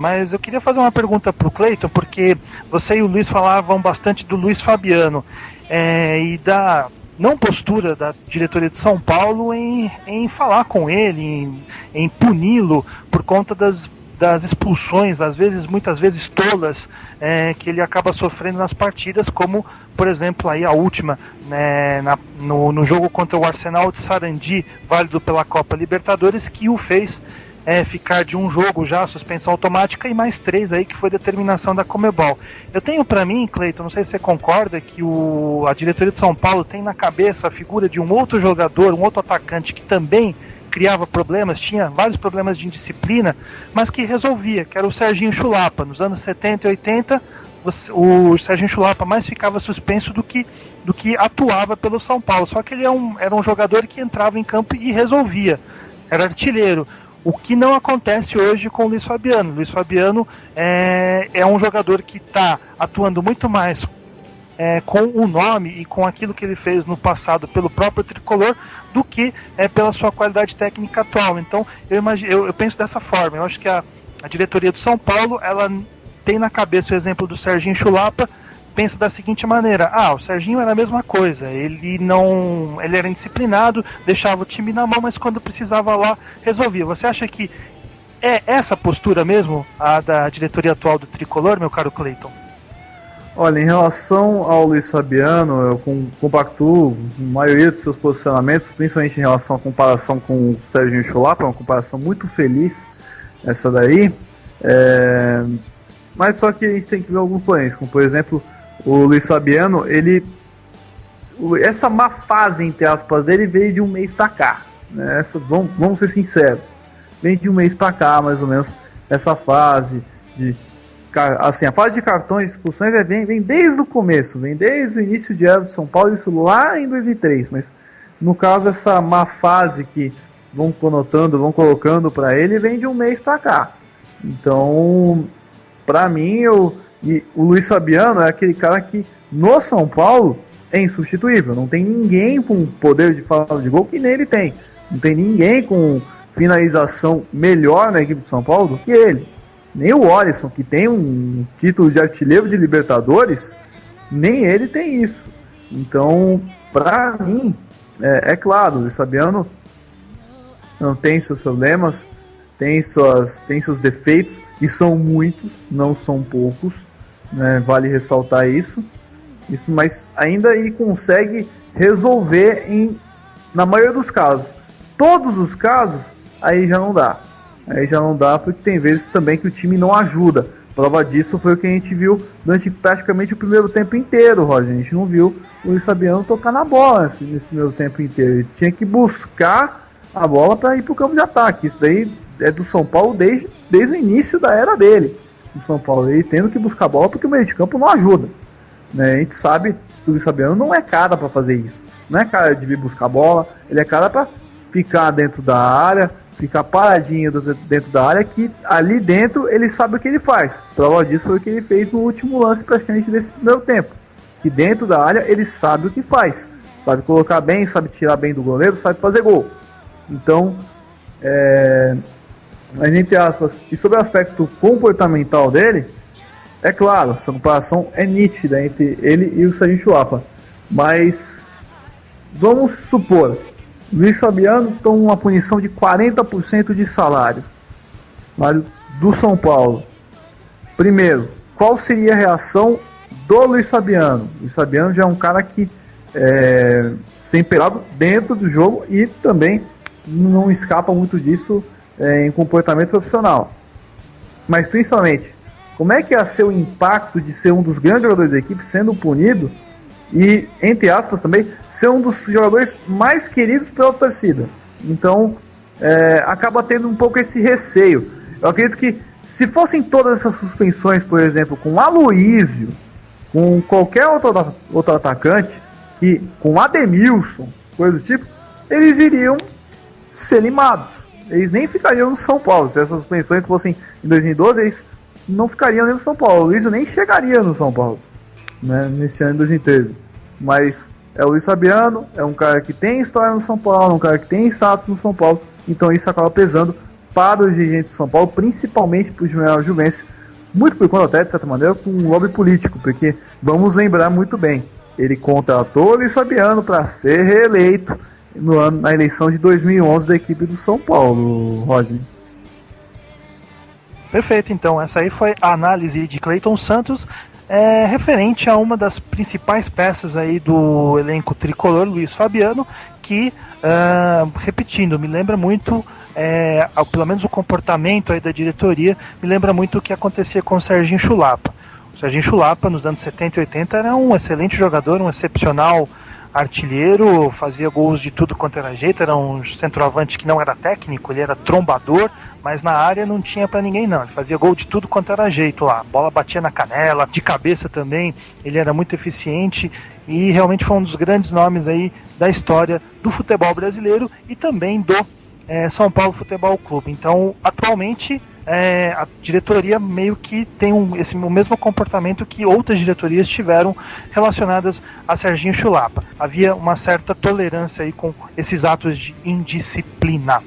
Mas eu queria fazer uma pergunta para o Cleiton, porque você e o Luiz falavam bastante do Luiz Fabiano e da não postura da diretoria de São Paulo em falar com ele, em puni-lo por conta das expulsões, às vezes, muitas vezes tolas, que ele acaba sofrendo nas partidas, como, por exemplo, aí a última, né, no jogo contra o Arsenal de Sarandi, válido pela Copa Libertadores, que o fez ficar de um jogo já, suspensão automática, e mais 3 aí, que foi determinação da Conmebol. Eu tenho para mim, Cleiton, não sei se você concorda, que a diretoria de São Paulo tem na cabeça a figura de um outro jogador, um outro atacante que também criava problemas, tinha vários problemas de indisciplina, mas que resolvia, que era o Serginho Chulapa. Nos anos 70 e 80, o Serginho Chulapa mais ficava suspenso do que atuava pelo São Paulo. Só que ele era um jogador que entrava em campo e resolvia, era artilheiro. O que não acontece hoje com o Luiz Fabiano. O Luiz Fabiano é um jogador que está atuando muito mais com o nome e com aquilo que ele fez no passado pelo próprio tricolor do que pela sua qualidade técnica atual. Então eu penso dessa forma. Eu acho que a diretoria do São Paulo, ela tem na cabeça o exemplo do Serginho Chulapa, pensa da seguinte maneira: o Serginho era a mesma coisa, ele era indisciplinado, deixava o time na mão, mas quando precisava lá, resolvia. Você acha que é essa postura mesmo, a da diretoria atual do Tricolor, meu caro Cleiton? Olha, em relação ao Luiz Fabiano, eu compactuo a maioria dos seus posicionamentos, principalmente em relação à comparação com o Serginho Chulapa, uma comparação muito feliz, essa daí. Mas só que a gente tem que ver alguns poréns, como por exemplo, o Luiz Fabiano, essa má fase, entre aspas, dele veio de um mês pra cá, né? Vamos ser sinceros, vem de um mês pra cá, mais ou menos, essa fase assim, a fase de cartões e expulsões vem desde o começo, vem desde o início de era do São Paulo, isso lá em 2003, mas no caso essa má fase que vão colocando pra ele, vem de um mês pra cá. Então, pra mim, e o Luiz Fabiano é aquele cara que no São Paulo é insubstituível. Não tem ninguém com poder de fala de gol que nem ele tem. Não tem ninguém com finalização melhor na equipe do São Paulo do que ele. Nem o Olisson, que tem um título de artilheiro de Libertadores, nem ele tem isso. Então, pra mim, é claro, o Luiz Fabiano não tem seus problemas, tem seus defeitos, e são muitos, não são poucos, né? Vale ressaltar isso, mas ainda ele consegue resolver na maioria dos casos. Todos os casos, aí já não dá. Aí já não dá, porque tem vezes também que o time não ajuda. Prova disso foi o que a gente viu durante praticamente o primeiro tempo inteiro, Roger. A gente não viu o Luiz Fabiano tocar na bola nesse primeiro tempo inteiro. Ele tinha que buscar a bola para ir para o campo de ataque. Isso daí é do São Paulo desde o início da era dele. Do São Paulo, ele tendo que buscar a bola porque o meio de campo não ajuda, né? A gente sabe que o Luiz Fabiano não é cara para fazer isso. Não é cara de vir buscar a bola, ele é cara para ficar dentro da área, ficar paradinho dentro da área, que ali dentro ele sabe o que ele faz. Prova disso foi o que ele fez no último lance praticamente desse primeiro tempo. Que dentro da área ele sabe o que faz. Sabe colocar bem, sabe tirar bem do goleiro, sabe fazer gol. Então, mas entre aspas, e sobre o aspecto comportamental dele, é claro, essa comparação é nítida entre ele e o Serginho Chulapa. Mas vamos supor, Luiz Fabiano toma uma punição de 40% de salário do São Paulo. Primeiro, qual seria a reação do Luiz Fabiano? O Luiz Fabiano já é um cara que tem pelado dentro do jogo e também não escapa muito disso em comportamento profissional. Mas principalmente, como é que ia ser o impacto de ser um dos grandes jogadores da equipe sendo punido e, entre aspas também, ser um dos jogadores mais queridos pela torcida? Então, acaba tendo um pouco esse receio. Eu acredito que se fossem todas essas suspensões, por exemplo, com Aloísio, com qualquer outro atacante, com Ademilson, coisa do tipo, eles iriam ser limados. Eles nem ficariam no São Paulo. Se essas suspensões fossem em 2012, eles não ficariam nem no São Paulo. O Luizio nem chegaria no São Paulo, né, nesse ano de 2013. Mas é o Luiz Fabiano, é um cara que tem história no São Paulo, um cara que tem status no São Paulo, então isso acaba pesando para os dirigentes de São Paulo, principalmente para o General Juvencio, muito por conta até, de certa maneira, com um lobby político, porque vamos lembrar muito bem, ele contratou o Luiz Fabiano para ser reeleito na eleição de 2011 da equipe do São Paulo, Rodney. Perfeito, então, essa aí foi a análise de Cleiton Santos, referente a uma das principais peças aí do elenco tricolor, Luiz Fabiano, que, repetindo, me lembra muito, pelo menos o comportamento aí da diretoria, me lembra muito o que acontecia com o Serginho Chulapa. O Serginho Chulapa, nos anos 70 e 80, era um excelente jogador, um excepcional artilheiro, fazia gols de tudo quanto era jeito, era um centroavante que não era técnico, ele era trombador, mas na área não tinha pra ninguém não, ele fazia gol de tudo quanto era jeito lá, a bola batia na canela, de cabeça também, ele era muito eficiente e realmente foi um dos grandes nomes aí da história do futebol brasileiro e também do São Paulo Futebol Clube. Então, atualmente, a diretoria meio que tem o mesmo comportamento que outras diretorias tiveram relacionadas a Serginho Chulapa. Havia uma certa tolerância aí com esses atos de indisciplina.